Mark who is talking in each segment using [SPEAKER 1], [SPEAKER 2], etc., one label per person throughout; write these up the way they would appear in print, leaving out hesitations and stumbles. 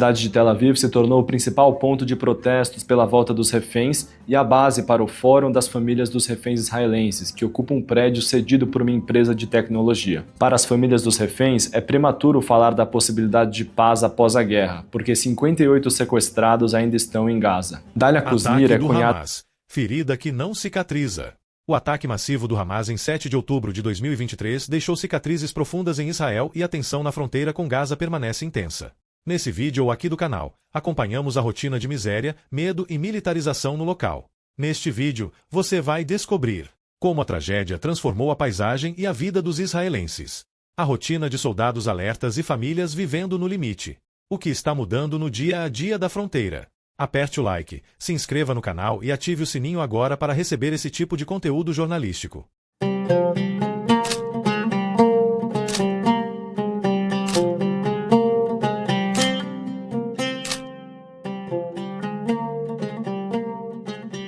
[SPEAKER 1] cidade de Tel Aviv se tornou o principal ponto de protestos pela volta dos reféns e a base para o Fórum das Famílias dos Reféns Israelenses, que ocupa um prédio cedido por uma empresa de tecnologia. Para as famílias dos reféns, é prematuro falar da possibilidade de paz após a guerra, porque 58 sequestrados ainda estão em Gaza. Dalia Kuznir é cunhada...
[SPEAKER 2] Ferida que não cicatriza. O ataque massivo do Hamas em 7 de outubro de 2023 deixou cicatrizes profundas em Israel e a tensão na fronteira com Gaza permanece intensa. Nesse vídeo aqui do canal, acompanhamos a rotina de miséria, medo e militarização no local. Neste vídeo, você vai descobrir como a tragédia transformou a paisagem e a vida dos israelenses. A rotina de soldados alertas e famílias vivendo no limite. O que está mudando no dia a dia da fronteira. Aperte o like, se inscreva no canal e ative o sininho agora para receber esse tipo de conteúdo jornalístico.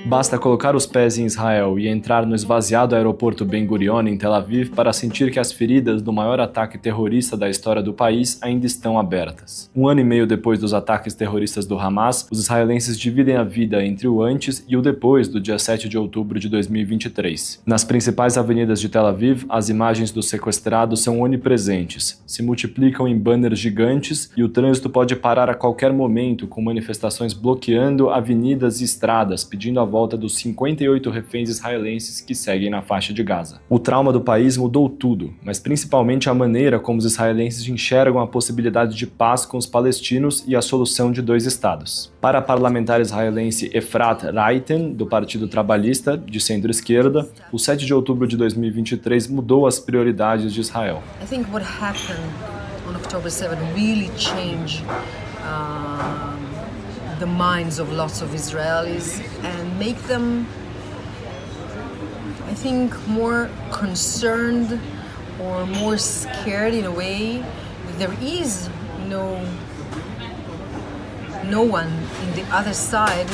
[SPEAKER 1] Basta colocar os pés em Israel e entrar no esvaziado aeroporto Ben Gurion, em Tel Aviv, para sentir que as feridas do maior ataque terrorista da história do país ainda estão abertas. Um ano e meio depois dos ataques terroristas do Hamas, os israelenses dividem a vida entre o antes e o depois do dia 7 de outubro de 2023. Nas principais avenidas de Tel Aviv, as imagens dos sequestrados são onipresentes, se multiplicam em banners gigantes e o trânsito pode parar a qualquer momento, com manifestações bloqueando avenidas e estradas, pedindo a volta dos 58 reféns israelenses que seguem na faixa de Gaza. O trauma do país mudou tudo, mas principalmente a maneira como os israelenses enxergam a possibilidade de paz com os palestinos e a solução de dois estados. Para a parlamentar israelense Efrat Reiten, do Partido Trabalhista, de centro-esquerda, o 7 de outubro de 2023 mudou as prioridades de Israel.
[SPEAKER 3] I think what happened on October 7 really changed the minds of lots of Israelis and make them, I think, more concerned or more scared in a way that there is no one in the other side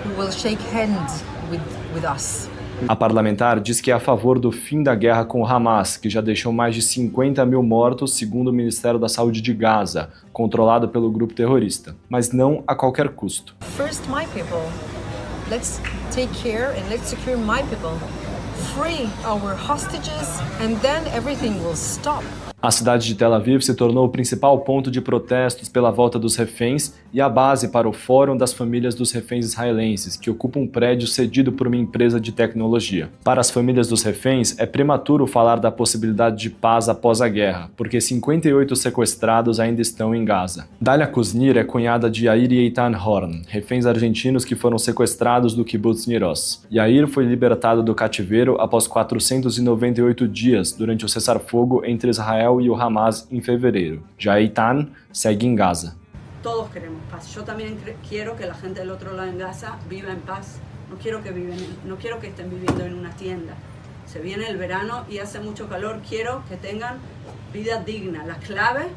[SPEAKER 3] who will shake hands with us.
[SPEAKER 1] A parlamentar diz que é a favor do fim da guerra com o Hamas, que já deixou mais de 50 mil mortos, segundo o Ministério da Saúde de Gaza, controlado pelo grupo terrorista, mas não a qualquer custo.
[SPEAKER 3] First my people. Let's take care and let's secure my people. Free our hostages and then everything will stop.
[SPEAKER 1] A cidade de Tel Aviv se tornou o principal ponto de protestos pela volta dos reféns e a base para o Fórum das Famílias dos Reféns Israelenses, que ocupa um prédio cedido por uma empresa de tecnologia. Para as famílias dos reféns, é prematuro falar da possibilidade de paz após a guerra, porque 58 sequestrados ainda estão em Gaza. Dalia Kuznir é cunhada de Yair e Eitan Horn, reféns argentinos que foram sequestrados do kibbutz Nir Oz. Yair foi libertado do cativeiro após 498 dias durante o cessar-fogo entre Israel e o Hamas em fevereiro. Já Eitan segue em Gaza.
[SPEAKER 4] Todos queremos paz. Eu também quero que a gente do outro lado em Gaza viva em paz. Não quero que estén viviendo en una tienda. Se viene el verano y hace mucho calor. Quiero que tengan vida digna. La clave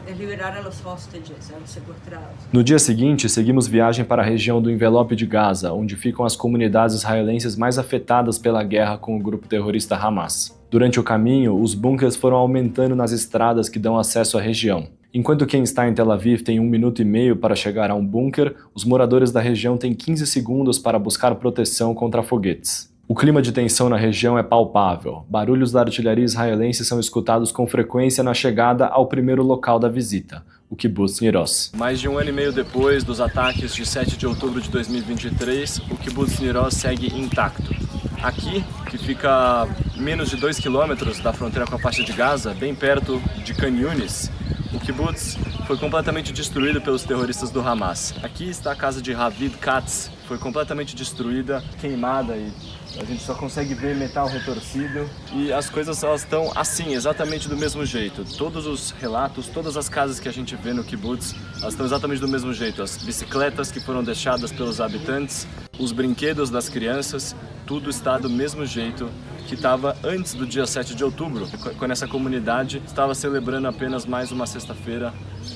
[SPEAKER 4] é liberar a los hostages, a los sequestrados.
[SPEAKER 1] No dia seguinte, seguimos viagem para a região do envelope de Gaza, onde ficam as comunidades israelenses mais afetadas pela guerra com o grupo terrorista Hamas. Durante o caminho, os bunkers foram aumentando nas estradas que dão acesso à região. Enquanto quem está em Tel Aviv tem 1 minuto e meio para chegar a um bunker, os moradores da região têm 15 segundos para buscar proteção contra foguetes. O clima de tensão na região é palpável. Barulhos da artilharia israelense são escutados com frequência na chegada ao primeiro local da visita, o kibbutz Nir Oz. Mais de 1 ano e meio depois dos ataques de 7 de outubro de 2023, o kibbutz Nir Oz segue intacto. Aqui, que fica a menos de 2 quilômetros da fronteira com a faixa de Gaza, bem perto de Khan Yunis, o kibbutz foi completamente destruído pelos terroristas do Hamas. Aqui está a casa de Ravid Katz, foi completamente destruída, queimada e a gente só consegue ver metal retorcido e as coisas elas estão assim, exatamente do mesmo jeito. Todos os relatos, todas as casas que a gente vê no kibbutz, elas estão exatamente do mesmo jeito. As bicicletas que foram deixadas pelos habitantes, os brinquedos das crianças, tudo está do mesmo jeito que estava antes do dia 7 de outubro, quando essa comunidade estava celebrando apenas mais uma sexta-feira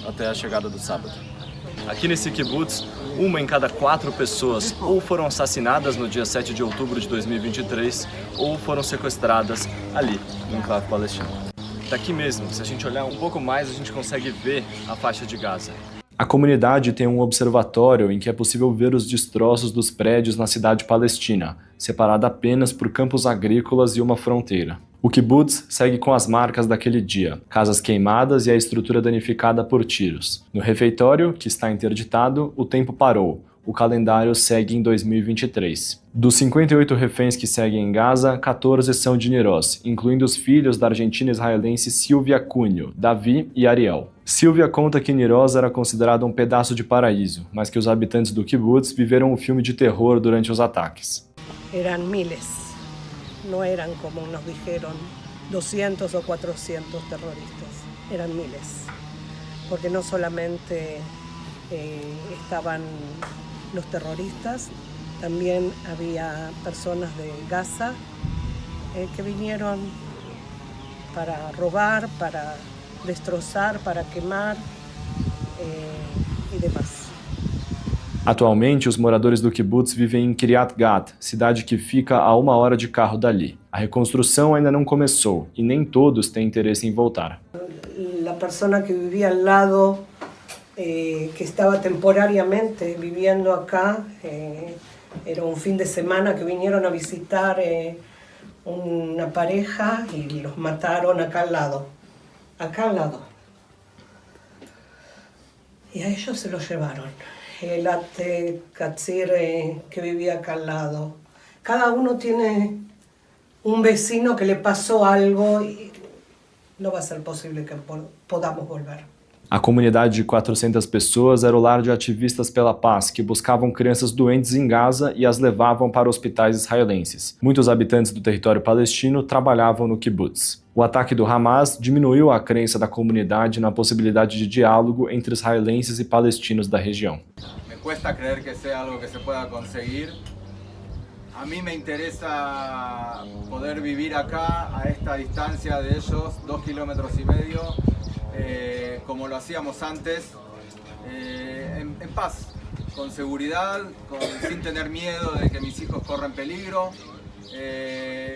[SPEAKER 1] até a chegada do sábado. Aqui nesse kibbutz, 1 em cada 4 pessoas ou foram assassinadas no dia 7 de outubro de 2023 ou foram sequestradas ali, no enclave palestino. Daqui mesmo, se a gente olhar um pouco mais, a gente consegue ver a faixa de Gaza. A comunidade tem um observatório em que é possível ver os destroços dos prédios na cidade palestina, separada apenas por campos agrícolas e uma fronteira. O kibbutz segue com as marcas daquele dia, casas queimadas e a estrutura danificada por tiros. No refeitório, que está interditado, o tempo parou. O calendário segue em 2023. Dos 58 reféns que seguem em Gaza, 14 são de Neiroz, incluindo os filhos da argentina-israelense Silvia Cunho, Davi e Ariel. Silvia conta que Neiroz era considerado um pedaço de paraíso, mas que os habitantes do kibbutz viveram um filme de terror durante os ataques.
[SPEAKER 5] Eran miles, no eran como nos dijeron 200 o 400 terroristas, eran miles, porque no solamente estaban los terroristas, también había personas de Gaza que vinieron para robar, para destrozar, para quemar y demás.
[SPEAKER 1] Atualmente, os moradores do kibbutz vivem em Kiryat Gat, cidade que fica a 1 hora de carro dali. A reconstrução ainda não começou e nem todos têm interesse em voltar.
[SPEAKER 5] La persona que vivía al lado, que estaba temporariamente viviendo acá, era un fin de semana que vinieron a visitar una pareja y los mataron acá al lado. Y a ellos se los llevaron. El Ate Katsir que vivía acá al lado. Cada uno tiene un vecino que le pasó algo y no va a ser posible que podamos volver.
[SPEAKER 1] A comunidade de 400 pessoas era o lar de ativistas pela paz que buscavam crianças doentes em Gaza e as levavam para hospitais israelenses. Muitos habitantes do território palestino trabalhavam no kibbutz. O ataque do Hamas diminuiu a crença da comunidade na possibilidade de diálogo entre israelenses e palestinos da região.
[SPEAKER 6] Me cuesta creer que sea algo que se pueda conseguir. A mí me interesa poder vivir acá, a esta distancia de ellos, 2,5 kilómetros, como lo hacíamos antes, en paz, con seguridad, sin tener miedo de que mis hijos corren peligro.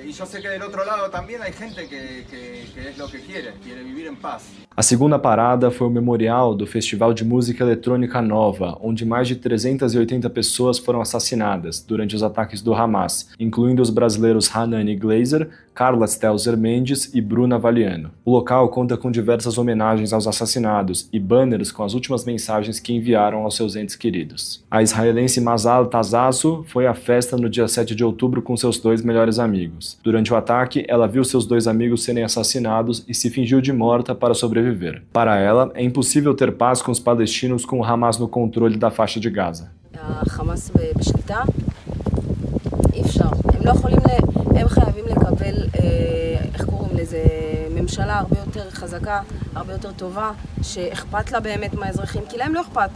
[SPEAKER 6] Y yo sé que del otro lado también hay gente que es lo que quiere vivir en paz.
[SPEAKER 1] A segunda parada foi o memorial do Festival de Música Eletrônica Nova, onde mais de 380 pessoas foram assassinadas durante os ataques do Hamas, incluindo os brasileiros Hanani Glazer, Carla Stelzer Mendes e Bruna Valiano. O local conta com diversas homenagens aos assassinados e banners com as últimas mensagens que enviaram aos seus entes queridos. A israelense Mazal Tazasso foi à festa no dia 7 de outubro com seus 2 melhores amigos. Durante o ataque, ela viu seus 2 amigos serem assassinados e se fingiu de morta para sobreviver. Para ela, é impossível ter paz com os palestinos com o Hamas no controle da faixa de Gaza.
[SPEAKER 3] החמאס בשליטה, אי אפשר. הם חייבים לקבל, איך קוראים לזה, ממשלה הרבה יותר חזקה, הרבה יותר טובה, שאכפת לה באמת מהאזרחים, כי להם לא אכפת.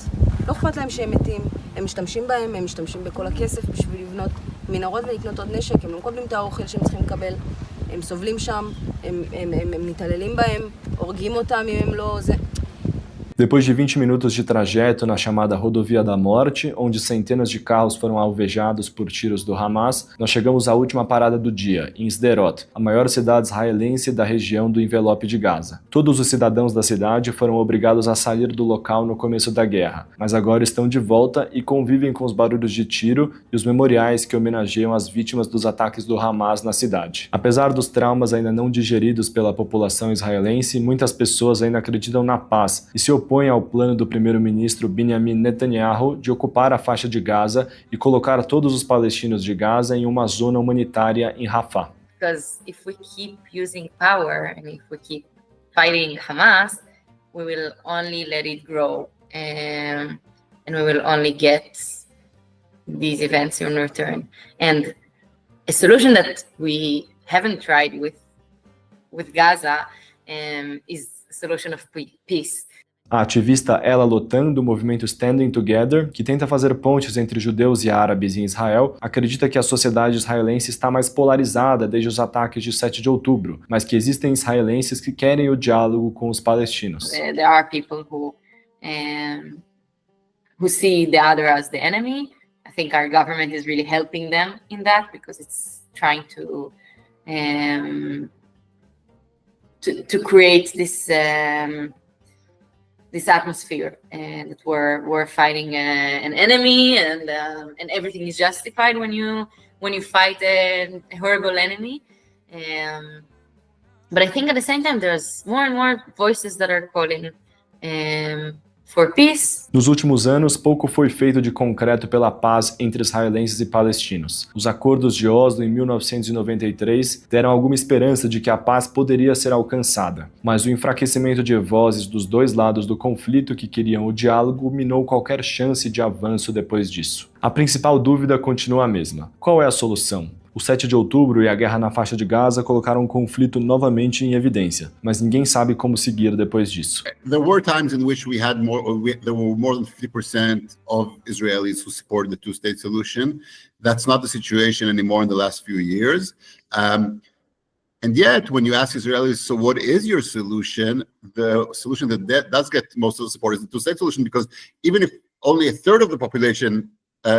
[SPEAKER 3] לא אכפת להם שהם מתים, הם משתמשים בהם, הם משתמשים בכל הכסף בשביל לבנות מנהרות ולקנות עוד נשק, הם לא מקבלים את האוכל שהם צריכים לקבל, הם סובלים שם, הם מתעללים בהם, הורגים אותם אם הם לא...
[SPEAKER 1] Depois de 20 minutos de trajeto na chamada Rodovia da Morte, onde centenas de carros foram alvejados por tiros do Hamas, nós chegamos à última parada do dia, em Sderot, a maior cidade israelense da região do envelope de Gaza. Todos os cidadãos da cidade foram obrigados a sair do local no começo da guerra, mas agora estão de volta e convivem com os barulhos de tiro e os memoriais que homenageiam as vítimas dos ataques do Hamas na cidade. Apesar dos traumas ainda não digeridos pela população israelense, muitas pessoas ainda acreditam na paz e se opõe ao plano do primeiro-ministro Benjamin Netanyahu de ocupar a faixa de Gaza e colocar todos os palestinos de Gaza em uma zona humanitária em Rafah.
[SPEAKER 7] Because if we keep using power and if we keep fighting Hamas, we will only let it grow and we will only get these events in return. And a solution that we haven't tried with Gaza is a solution of peace.
[SPEAKER 1] A ativista Ella Lotan, do movimento Standing Together, que tenta fazer pontes entre judeus e árabes em Israel, acredita que a sociedade israelense está mais polarizada desde os ataques de 7 de outubro, mas que existem israelenses que querem o diálogo com os palestinos.
[SPEAKER 7] There are people who see the other as the enemy. I think our government is really helping them in that because it's trying to create this this atmosphere, and that we're fighting an enemy, and everything is justified when you fight a horrible enemy. But I think at the same time, there's more and more voices that are calling for peace.
[SPEAKER 1] Nos últimos anos, pouco foi feito de concreto pela paz entre israelenses e palestinos. Os acordos de Oslo em 1993 deram alguma esperança de que a paz poderia ser alcançada, mas o enfraquecimento de vozes dos dois lados do conflito que queriam o diálogo minou qualquer chance de avanço depois disso. A principal dúvida continua a mesma: qual é a solução? O 7 de outubro e a guerra na faixa de Gaza colocaram o conflito novamente em evidência, mas ninguém sabe como seguir depois disso.
[SPEAKER 8] There were times in which there were more than 50% of Israelis who supported the two-state solution. That's not the situation anymore in the last few years. And yet, when you ask Israelis, so what is your solution? The solution that does get most of the support is the two-state solution, because even if only a third of the population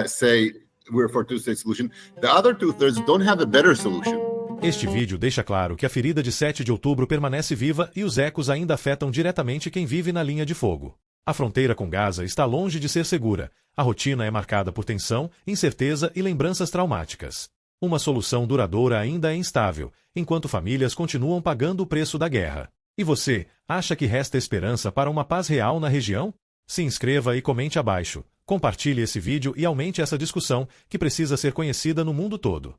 [SPEAKER 8] say we're for a two-state solution, the other two-thirds don't have a better solution.
[SPEAKER 2] Este vídeo deixa claro que a ferida de 7 de outubro permanece viva e os ecos ainda afetam diretamente quem vive na linha de fogo. A fronteira com Gaza está longe de ser segura. A rotina é marcada por tensão, incerteza e lembranças traumáticas. Uma solução duradoura ainda é instável, enquanto famílias continuam pagando o preço da guerra. E você, acha que resta esperança para uma paz real na região? Se inscreva e comente abaixo. Compartilhe esse vídeo e aumente essa discussão, que precisa ser conhecida no mundo todo.